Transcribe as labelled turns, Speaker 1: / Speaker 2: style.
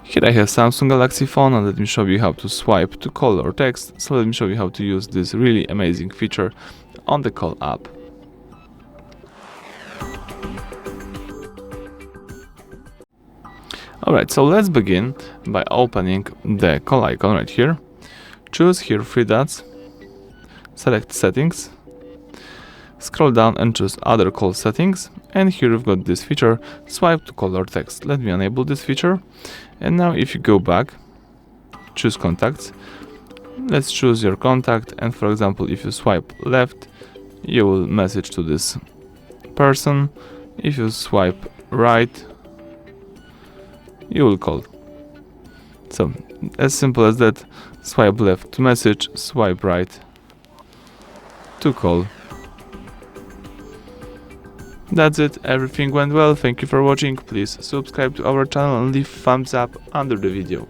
Speaker 1: Here I have Samsung Galaxy phone, and let me show you how to swipe to call or text. So let me show you how to use this really amazing feature on the call app. Alright, so let's begin by opening the call icon right here. Choose here 3 dots, select settings, scroll down and choose other call settings, and here we've got this feature, swipe to call or text. Let me enable this feature, and now if you go back, choose contacts, let's choose your contact, and for example if you swipe left, you will message to this person. If you swipe right, you will call. So as simple as that. Swipe left to message, swipe right to call. That's it, everything went well. Thank you for watching. Please subscribe to our channel and leave thumbs up under the video.